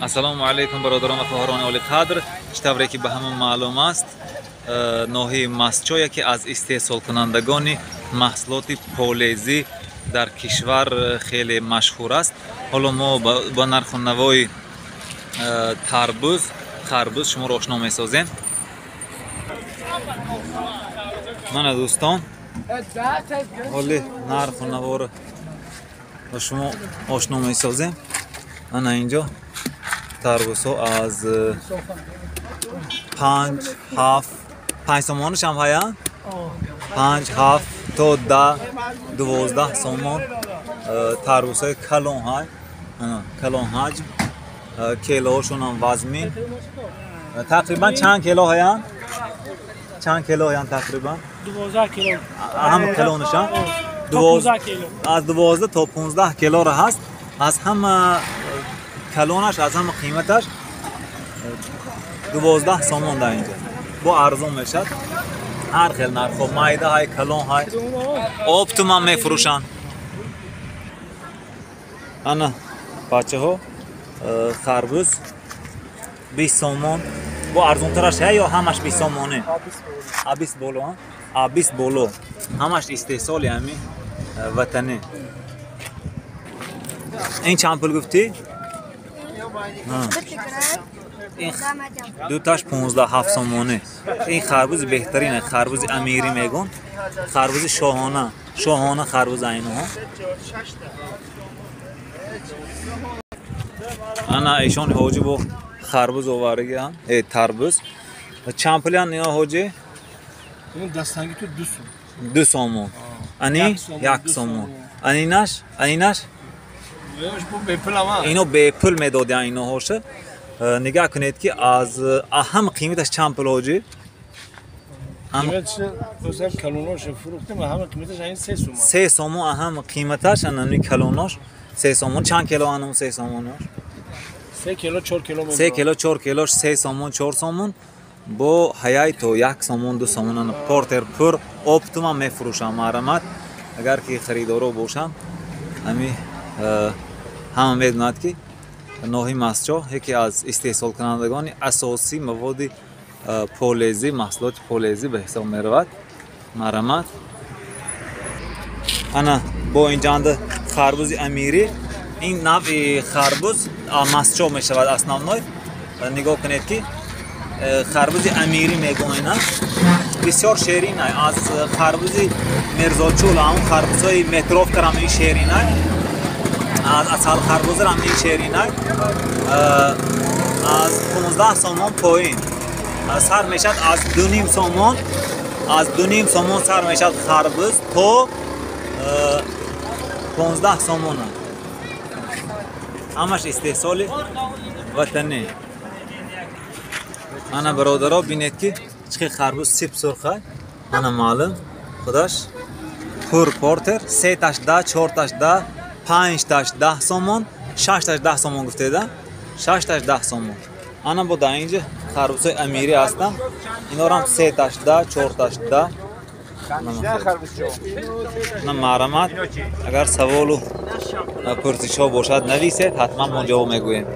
ассалому алайкум бародарон ва хоҳарони оли қадр. Тавре ки ба ҳама маълум аст, ноҳияи Мастчо яке аз истеҳсолкунандагони маҳсулоти полезӣ дар кишвар хеле машҳур аст. ҳоло мо ба нарху навои тарбуз, харбуз шуморо ошно месозем. мана дӯстон, ҳоли нарху наворо ба шумо ошно месозем. ана инҷо тарбузҳо аз 5 сомонаш ҳам ҳаянд. 5-7 то 10-12 сомон тарбузҳои калон ҳай, калон ҳаҷм, келоҳошонам вазмин. тақрибан чанд кело ҳаянд? Чанд кело ҳаянд тақрибан? 12 кило. ҳама калонашам? 15 кило. аз 12 то 15 келора ҳаст. аз ҳама калонаш, аз ҳама қиматаш 12 сомон дар инҷа. бо арзон мешад. ҳар хел нархҳо, майда ҳай, калон ҳай, оптумам мефурӯшанд. ана бачаҳо, харбуз 20 сомон. бо арзонтараш ҳай ё ҳамаш 20 сомоне? 20 боло, 20 боло. ҳамаш истеҳсоли ҳамин ватане. ин чанд пул гуфтӣ? ин дуташ 15 сомоне. ин харбузи беҳтарин, харбузи амирӣ мегӯн, харбузи шоҳона харбуз айноҳо. ана ишони ҳоҷӣ бо харбуз овардаанд, тарбуз. чанд пулиянд ино ҳоҷӣ? Ин дастангӣ ту 2 сом. 2 сомон. Ани 1 сомон. Анинаш? Ино бепул медодиянд иноҳоша. нигаҳ кунед ки аз ҳама қиматаш чанд пул ҳоҷӣ? Қиматаш калонош фурӯхтем, ҳама қиматаш ин 3 сомон. 3 сомон ҳама қиматаш, анани калонош 3 сомон. Чанд кело анам 3 сомонош? 3 кило 4 кило. 3 кило 4 килош 3 сомон 4 сомон. бо ҳаяй то 1 сомон 2 сомон ана портер пур оптумам мефурӯшам марамат. агар ки харидоро бошанд, ами ҳама медонад ки ноҳияи Мастчо яке аз истеҳсолкунандагони асосии маводи полезӣ, маҳсулоти полезӣ ба ҳисоб меравад. марамат. ана бо инҷанда харбузи амирӣ, ин навъи харбуз Мастчо мешавад основной. нигоҳ кунед ки харбузи амирӣ мегӯянд. бисёр шерин ай. аз харбузи Мирзочул, ҳамон харбузҳои метровкарам ин шерин ай. аз асал харбузарам ин шерин ай. аз 15 сомон поин сар мешад. аз 2.5 сомон, аз 2.5 сомон сар мешад харбуз то 15 сомон. ҳамаш истеҳсоли ватане. ана бародаро бинед ки чӣ хел харбуз сип сурхай. ана маълум худаш пур портер 3 таш 10, 4 таш 10, 5 таш 10 сомон, 6 таш 10 сомон гуфтеда? 6 таш 10 сомон. ана бо дар инҷа харбузҳои амирӣ ҳастанд. инорам 3 таш 10, 4 таш 10. ана маърамат. агар саволу пурсишҳо бошад нависед, ҳатман мо ҷавоб мегӯем.